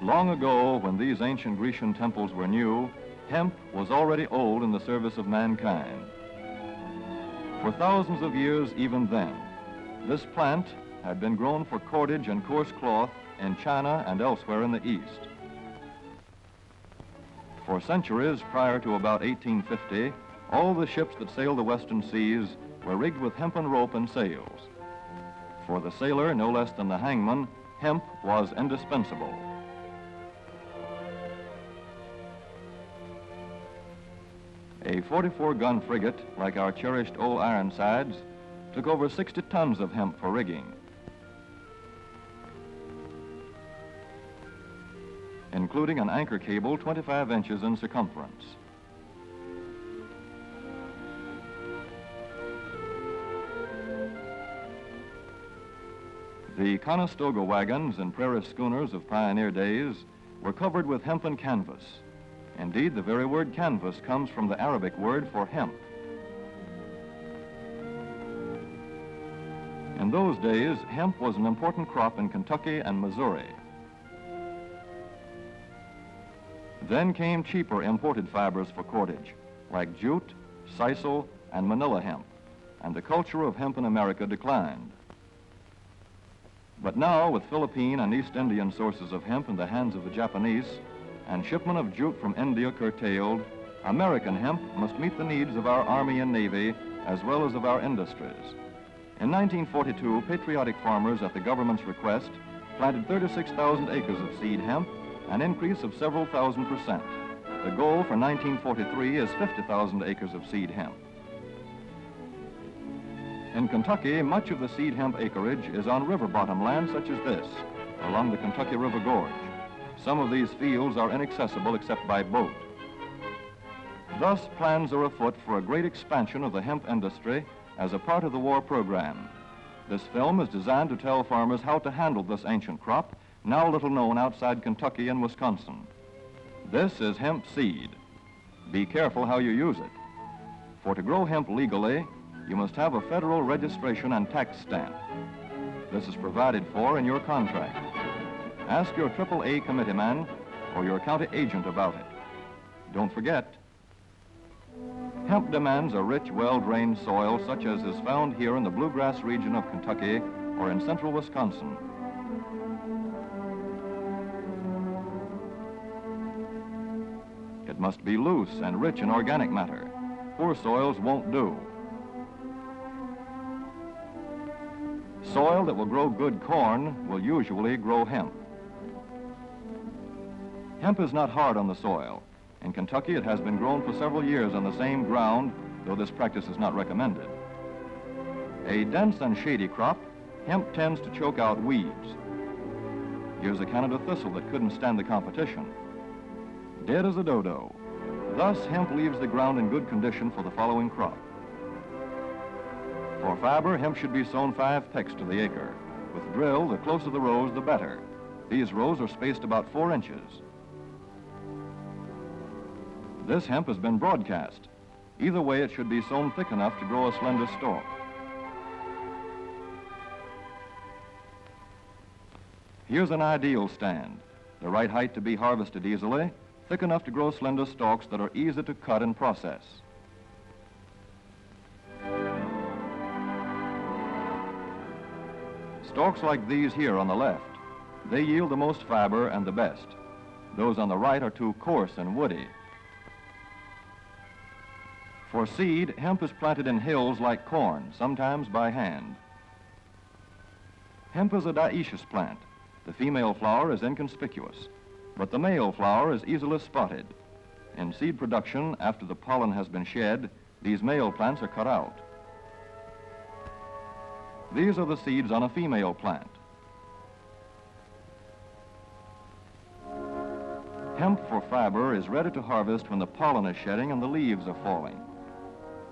Long ago, when these ancient Grecian temples were new, hemp was already old in the service of mankind. For thousands of years even then, this plant had been grown for cordage and coarse cloth in China and elsewhere in the East. For centuries prior to about 1850, all the ships that sailed the western seas were rigged with hempen rope and sails. For the sailor, no less than the hangman, hemp was indispensable. A 44-gun frigate, like our cherished old Ironsides, took over 60 tons of hemp for rigging. Including an anchor cable 25 inches in circumference. The Conestoga wagons and prairie schooners of pioneer days were covered with hempen canvas. Indeed, the very word canvas comes from the Arabic word for hemp. In those days, hemp was an important crop in Kentucky and Missouri. Then came cheaper imported fibers for cordage, like jute, sisal, and manila hemp, and the culture of hemp in America declined. But now, with Philippine and East Indian sources of hemp in the hands of the Japanese, and shipment of jute from India curtailed, American hemp must meet the needs of our Army and Navy as well as of our industries. In 1942, patriotic farmers at the government's request planted 36,000 acres of seed hemp, an increase of several thousand%. The goal for 1943 is 50,000 acres of seed hemp. In Kentucky, much of the seed hemp acreage is on river bottom land such as this, along the Kentucky River Gorge. Some of these fields are inaccessible except by boat. Thus, plans are afoot for a great expansion of the hemp industry as a part of the war program. This film is designed to tell farmers how to handle this ancient crop, now little known outside Kentucky and Wisconsin. This is hemp seed. Be careful how you use it. For to grow hemp legally, you must have a federal registration and tax stamp. This is provided for in your contract. Ask your AAA committeeman or your county agent about it. Don't forget, hemp demands a rich, well-drained soil such as is found here in the bluegrass region of Kentucky or in central Wisconsin. It must be loose and rich in organic matter. Poor soils won't do. Soil that will grow good corn will usually grow hemp. Hemp is not hard on the soil. In Kentucky, it has been grown for several years on the same ground, though this practice is not recommended. A dense and shady crop, hemp tends to choke out weeds. Here's a Canada thistle that couldn't stand the competition. Dead as a dodo. Thus, hemp leaves the ground in good condition for the following crop. For fiber, hemp should be sown 5 pecks to the acre. With drill, the closer the rows, the better. These rows are spaced about 4 inches. This hemp has been broadcast. Either way, it should be sown thick enough to grow a slender stalk. Here's an ideal stand. The right height to be harvested easily, thick enough to grow slender stalks that are easy to cut and process. Stalks like these here on the left, they yield the most fiber and the best. Those on the right are too coarse and woody. For seed, hemp is planted in hills like corn, sometimes by hand. Hemp is a dioecious plant. The female flower is inconspicuous, but the male flower is easily spotted. In seed production, after the pollen has been shed, these male plants are cut out. These are the seeds on a female plant. Hemp for fiber is ready to harvest when the pollen is shedding and the leaves are falling.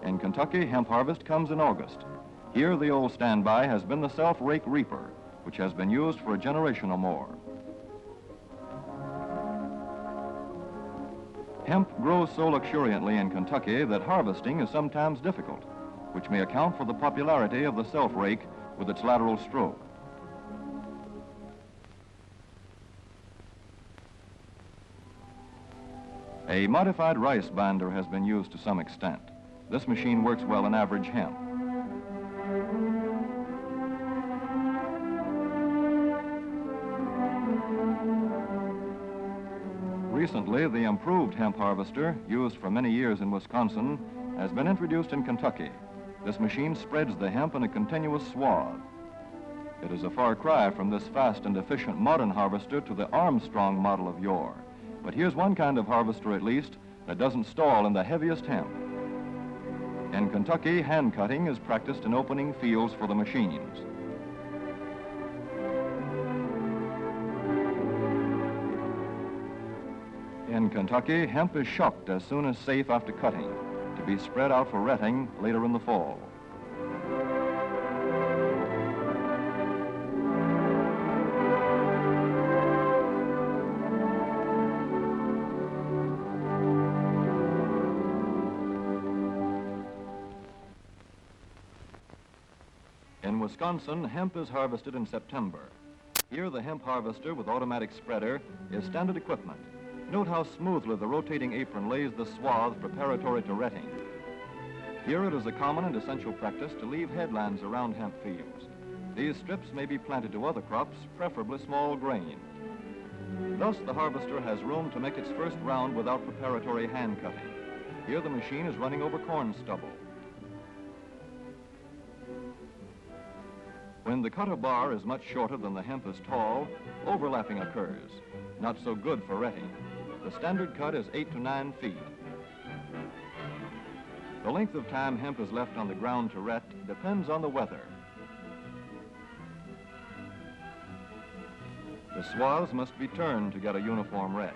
In Kentucky, hemp harvest comes in August. Here, the old standby has been the self-rake reaper, which has been used for a generation or more. Hemp grows so luxuriantly in Kentucky that harvesting is sometimes difficult, which may account for the popularity of the self-rake with its lateral stroke. A modified rice binder has been used to some extent. This machine works well in average hemp. Recently, the improved hemp harvester, used for many years in Wisconsin, has been introduced in Kentucky. This machine spreads the hemp in a continuous swath. It is a far cry from this fast and efficient modern harvester to the Armstrong model of yore. But here's one kind of harvester, at least, that doesn't stall in the heaviest hemp. In Kentucky, hand cutting is practiced in opening fields for the machines. In Kentucky, hemp is shucked as soon as safe after cutting, to be spread out for retting later in the fall. In Wisconsin, hemp is harvested in September. Here, the hemp harvester with automatic spreader is standard equipment. Note how smoothly the rotating apron lays the swath preparatory to retting. Here it is a common and essential practice to leave headlands around hemp fields. These strips may be planted to other crops, preferably small grain. Thus, the harvester has room to make its first round without preparatory hand cutting. Here the machine is running over corn stubble. When the cutter bar is much shorter than the hemp is tall, overlapping occurs. Not so good for retting. The standard cut is 8 to 9 feet. The length of time hemp is left on the ground to ret depends on the weather. The swaths must be turned to get a uniform ret.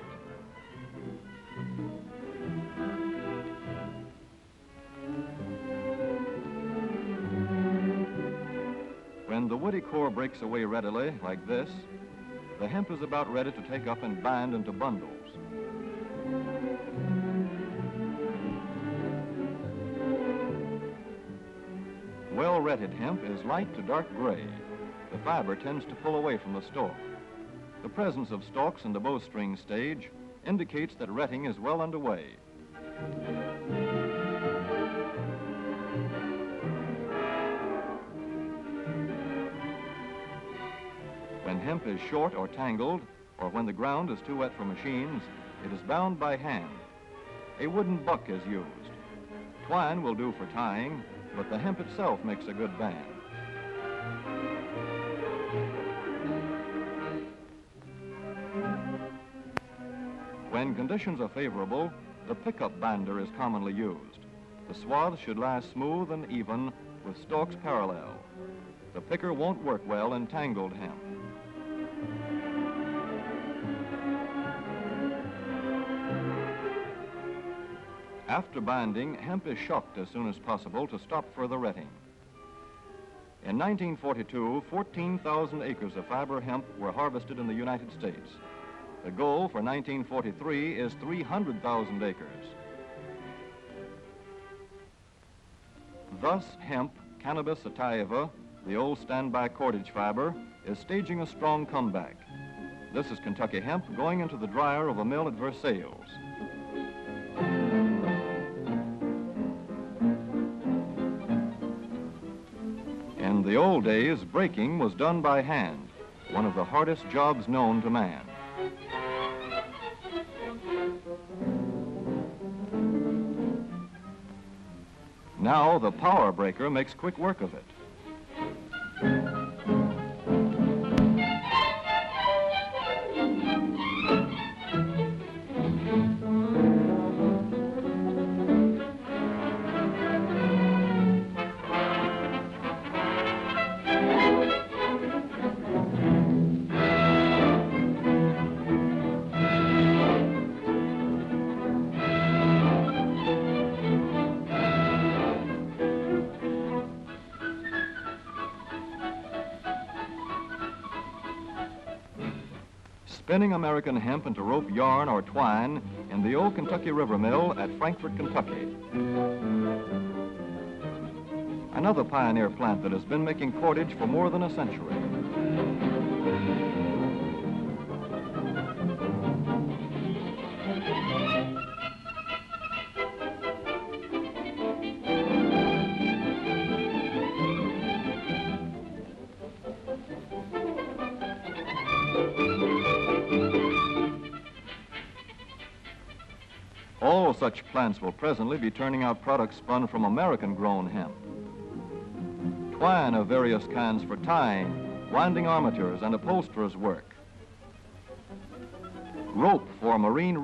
When the woody core breaks away readily, like this, the hemp is about ready to take up and bind into bundles. Well-retted hemp is light to dark gray. The fiber tends to pull away from the stalk. The presence of stalks in the bowstring stage indicates that retting is well underway. When hemp is short or tangled, or when the ground is too wet for machines, it is bound by hand. A wooden buck is used. Twine will do for tying, but the hemp itself makes a good band. When conditions are favorable, the pickup binder is commonly used. The swaths should lie smooth and even with stalks parallel. The picker won't work well in tangled hemp. After binding, hemp is shucked as soon as possible to stop further retting. In 1942, 14,000 acres of fiber hemp were harvested in the United States. The goal for 1943 is 300,000 acres. Thus, hemp, Cannabis sativa, the old standby cordage fiber, is staging a strong comeback. This is Kentucky hemp going into the dryer of a mill at Versailles. In the old days, breaking was done by hand, one of the hardest jobs known to man. Now the power breaker makes quick work of it. Spinning American hemp into rope yarn or twine in the old Kentucky River Mill at Frankfort, Kentucky. Another pioneer plant that has been making cordage for more than a century. All such plants will presently be turning out products spun from American-grown hemp. Twine of various kinds for tying, winding armatures, and upholsterers' work. Rope for marine